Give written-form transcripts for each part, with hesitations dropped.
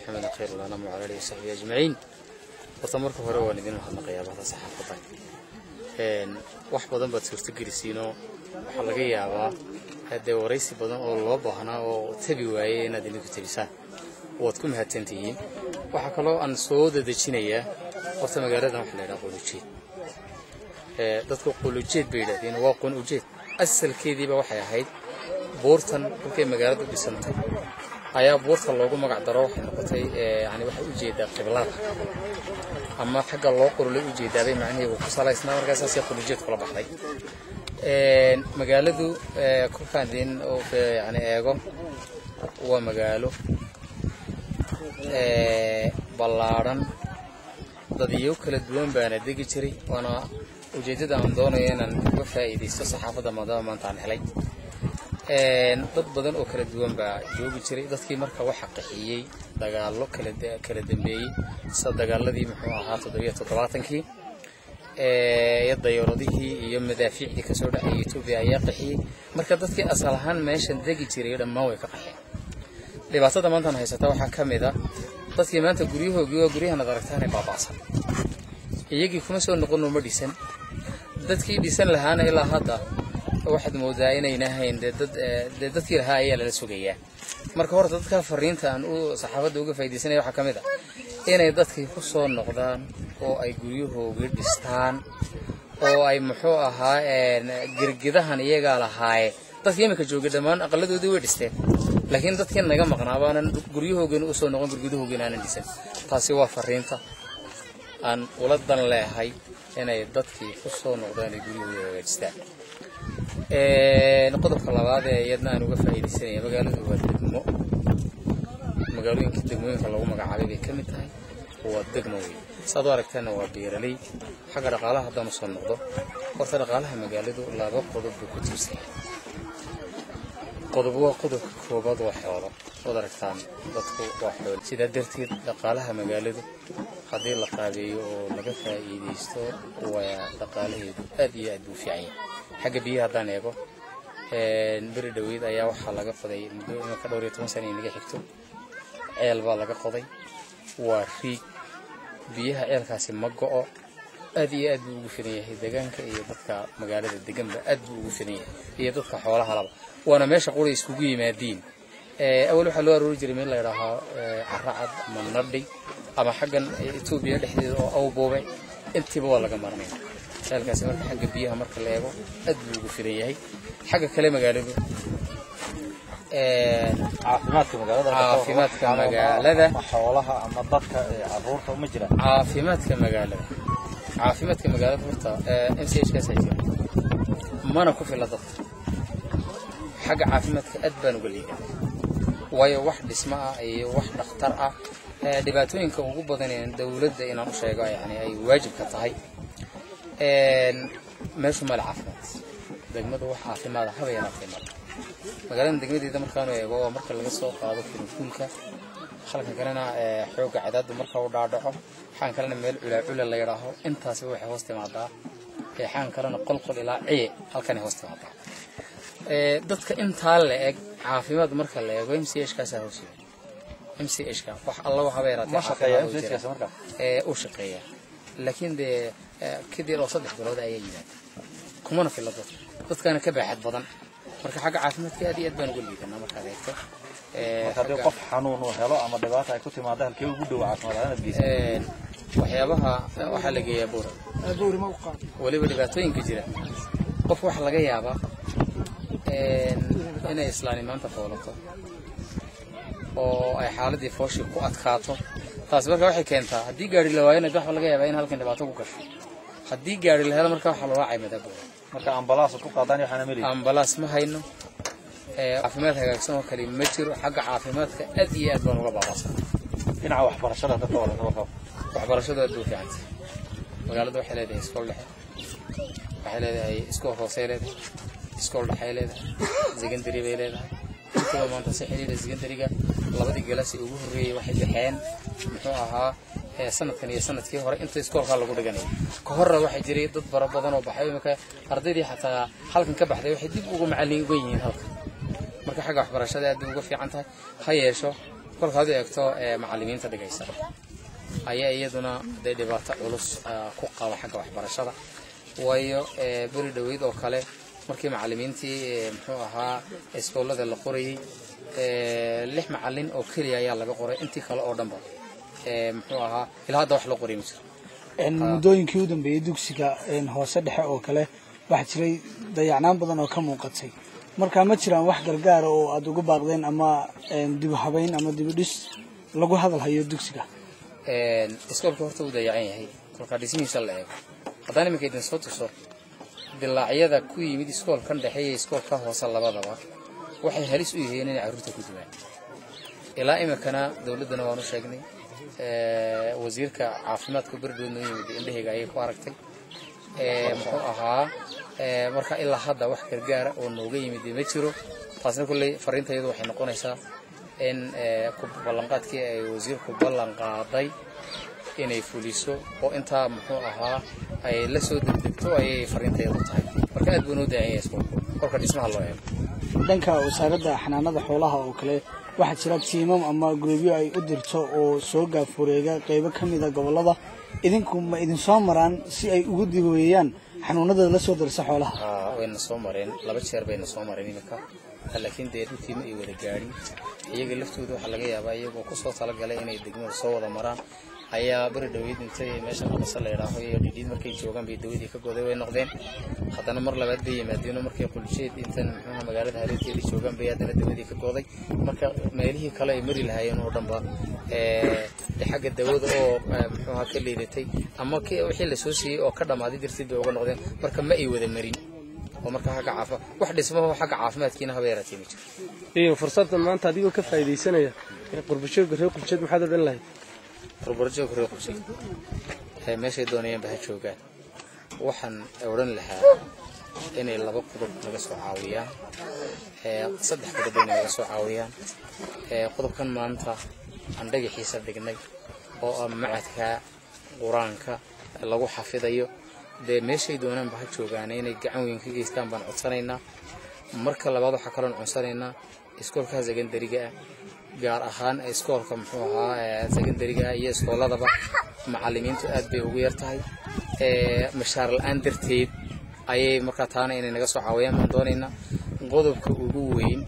محمد خير الله نعم على عليه وصحبه أجمعين وتمرك هروان دين محمد قيامة صحافة wax badan baad suurta gelisiino waxa laga yaabaa hadee wareysi badan oo loo baahnaa oo tabi waayay inaad idinku tabisaan waad ku mahadsantihiin waxa kale oo aan soo dadajinayaa horta magaalada wax la yiraahdo qulujeed dadku qulujeed bay yiraahdeen waa qulujeed asalkeediiba waxay ahayd boortan halkay magaaladu dhisantay ayaa boorta loogu magac daro waxay noqotay yani waxa u jeedaa qiblada ama xagga loo qorlay u jeedaabay macnaheedu ku salaysnaa markaas si qulujeed kula baxday magaaladu ku faandin oo yani eego waa magaalo ballaaran dadyo kala duwan baana degi jiray wana ujeedada aan doonayo inaan uga faa'iideysto saxaafada maanta aan helay dad badan oo kala duwan baa joogi jiray dadkii marka waxa qaxiyay dagaalo kala dambeeyay sida dagaaladii muxuu ahaa 77kii dayuuradihii iyo madaafiicdii ka soo dhacay Itoobiya ayaa qaxiyay marka dadkii asal ahaan meeshan degi jiray dhammaan way ka qaxeen dhibaatada maanta haysata waxa kamid ah dadkii maanta guryaha aragtaan baabaasan iyagii kuma soo noqon ma dhisan dadkii dhisan lahaana ilaa hadda waxaad moodaa inayna hayn dadkii lahaa ayaa la sugayaa marka hore dadka fariinta aan u saxaafada uga faa'iideysanay waxa kamid ah inay dadkii ku soo noqdaan oo ay guryahooda dhistaan oo ay muxuu ahaa girgidahan iyaga lahaay dadkii imika joogay dhamaan aqaladoodii way dhisteen laakiin dadkii naga maqnaabaan guryahooda u soo noqon gurgudahooda aan dhisan taasi waa fariinta aan ula dan leeyahay inay dadkii ku soo noqdaan guryahooda dhistaan qodobka labaad ee iyadna aan uga faa'iideysanay magaaladu waa degmo magaalooyinka degmooyinka lagu magacaabay bay kamid tahay waa degmo weyn saad aragtana waa beeraley xagga dhaqaalaha haddaan soo noqdo horta dhaqaalaha magaaladu laba qodob ku tiirsan qodob waa qodobka koobaad waa xoolo wada aragtaan dadku waa xoolo sida darteed dhaqaalaha magaaladu haddii la qaabeeyo oo laga faa'iideysto waa dhaqaalaheedu aad iyo aad u fiican xagga biyaha haddaan eego beri dhaweyd ayaa waxaa laga qoday muddo ka dhowr iyo 10 sano inaga xigto ceel baa laga qoday waa riig biyaha ceelkaasi ma go'o aad iyo aad ugu filan yahay deegaanka iyo dadka magaalada deegaanba aad ugu filan yahay iyo dadka xoolaha laba wana meesha qori iskugu yimaadeen awal waxa loo aroori jiray meel la yiraahdo carracad manadhi ama xaggan Itoobiya dhexdeeda oo awboobay intiba waa laga marnay ceelkaasi marka xagga biyaha marka la eego aad ugu filan yahay xagga kale magaaladu caafimaadka magaalada xoolaha ama dadka caruurta ma jiraan caafimaadka magaalada horta MCH ka sayay mana ku filan dadka xagga caafimaadka aad baan uga leeyahay waayo wax dhismo ah iyo wax dhakhtar ah dhibaatooyinka ugu badan ee dawladda inaan u sheego yani ay waajib ka tahay meeshu meel caafimaad degmadu wax caafimaad ah habayna caafimaad magaalada degmadeeda markaan eego marka laga soo qaado filmka halkan kalena xooga cadaadu marka uu dhaadhaco waxaan kalena meel culaacula la yiraahdo intaas waxay hoos timaadaa waxaan kalena qolqol ilaa halkan hoos timaadaa dadka inta la eeg caafimaad marka la eego MCH ka saarayso MCH ka wax alla waxa bay raatay shaqeeyaa MCH ka marka u shaqeeya laakiin de kadib oo 3 bilood ayay yimaadeen kuma filan dadkana ka baaxad badan marka xagga caafimaadka aad iyo aad baan uga liidanaa marka eegto marka qof xanuun oo helo ama dhibaato ay ku timaado halkee ugu dhow caafimaad geeso waxyaabaha waxa laga yaabaa buur ma u qaad waliba dhibaatooyinka jira qof wax laga yaabaa inay islaani maanta foolato oo ay xaaladii fooshi ku adkaato taas marka waxay keentaa hadii gaari la waayana wax laga yaabaa in halkan dhibaato ku gasho hadii gaari la helo marka waxa loo raacay madaba marka ambalaas ku qaadaan waxana meel ambalaas ma hayno caafimaad hagaagsan oo kale ma jiro xagga caafimaadka aad iyo aad baan uga baabaasan dhinaca waxbarashada dadka waxbarashada aad u fiican magaalada waxay leedahay iskool dhexe waxay leedahay iskool hoose leedahay iskool dhexe leedahay secondary bay leedahay inta maanta si xiriir secondary-ga labadii galaas ugu horeeyay waxay bixeen muxuu ahaa sanadkan iyo sanadkii hore inta iskoolka lagu dhiganay ka hor waxay jiray dad badan oo baxay marka ardaydii xataa halkan ka baxday waxay dib ugu macallin uga yihiin halkan marka xagga waxbarashada aad ugu fiican tahay ha yeesho kolkaad eegto macallimiinta dhigaysa ayaa iyaduna dhibaato culus ku qaba xagga waxbarashada waayo bari dhaweyd oo kale markii macallimiintii muxuu ahaa iskoolada la qorayay 6 macallin oo kaliya ayaa laga qoray intii kale oo dhanba muxuu ahaa ilaa hadda wax la qoray ma jiro muddooyinkii u dambeeyay dugsiga hoose dhexe oo kale waxa jiray dayacnaan badan oo ka muuqatay marka ma jiraan wax gargaar oo aad uga baaqdeen ama dib u habeyn ama dib u dhis lagu hadal hayo dugsiga iskoolka horta uu dayacan yahay kolka dhismihiisa la eego haddana iminka idin soo tuso dilaacyada ku yimid iskoolkan dhexeeya iskoolka hoose labadaba waxay halis u yihiin inay carruurta ku dilaan ilaa iminkana dawladdana waanu sheegnay wasiirka caafimaadka berdhoodna yimid indhahayga ayay ku aragtay muxuu ahaa marka ilaa hadda wax gargaara oo nooga yimid ma jiro taasna kulley fariintayadu waxay noqonaysaa in ku ballanqaadkii ay wasiirku ballan qaaday inay fuliso oo intaa muxuu ahaa ay la soo degdegto ayay fariintayadu tahay marka aad buu noo daaciyay iskoolka kolka dhismaha loo eego dhanka wasaaradda xanaanada xoolaha oo kale waxaa jira tiimam ama gurubyo ay u dirto oo soo gaafureega qaybo ka mid ah gobolada idinku ma idin soo maraan si ay ugu digoeyaan xanuunada la soo darsa xoolaha wayna soo mareen 2 jeer bayna soo mareen iminka laakiin deerutii ma ay wada gaadhin iyaga laftooda waxa laga yaabaa iyagoo ku soo talagalay inay degmada soo wada maraan ayaa bari dhaweyd intay meesha qabasa la yiraahdo iyo dhidid markay joogan bay dawadii ka goday way noqdeen haddana mar labaad bay yimaadeen markay qulsheed intan muxuu magaalada hareerteedii joogan bay haddana dawadii ka goday marka meelihii kale ay mari lahaayeen oo dhanba xagga dawada oo muxuu ahaa ka leedatay ama wixii la soo siiyay oo ka dhamaaday dirtid bay uga noqdeen marka ma ay wada marin ومركا حاجة عافا واحد اسمه حاجة عافمات كينا هبيرة تيمي إيه فرصة ما أنت هذيك كيف هيدي سنة قرب الشيء قريب قرب الشيء محدد الله قرب الشيء قريب الشيء هي ماشي دونيا بهالشوقات وحن أورن لها إن اللي بقدر نقص عاوية صدق قدر نقص عاوية قدر كان ما أنت عندك حساب دقني أو معك قرانك اللي حافظ أيوه de meeshay doonaan ba joogaan inay gacan weyn ka geystaan baan codsanaynaa marka labaad waxa kale oo codsanaynaa iskoolka secondary-ga gaar ahaan iskoolka muxuu ahaa secondary-ga iyo iskooladaba macallimiintu aad bay ugu yartahay mashaar la'aan darteed ayay marka taana inay naga soo caawiyaan baan doonaynaa qodobka ugu weyn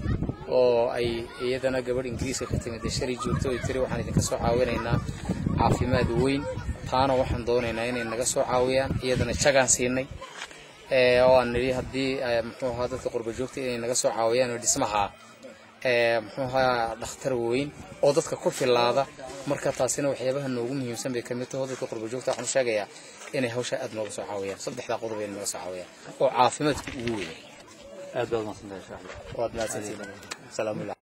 oo ay iyadana gabadh Ingiriiska ka timid shari joogto ay tiri waxaan idinka soo caawinaynaa caafimaad weyn taana waxaan doonaynaa inay naga soo caawiyaan iyadana jagaan siinay oo aan niri hadii muxuu ahaa dadka qurba joogta inay naga soo caawiyaan oo dhismaha muxuu ahaa dhakhtar weyn oo dadka ku filaada marka taasina waxyaabaha noogu muhiimsan bay kamid tahay dadka qurba joogta waxaan sheegayaa inay hawsha aad nooga soo caawiyaan saddexda qodob ee naga soo caawiyaan oo caafimaadku ugu weyn aad baad u mahadsantahay waad mahadsantihiin salaamu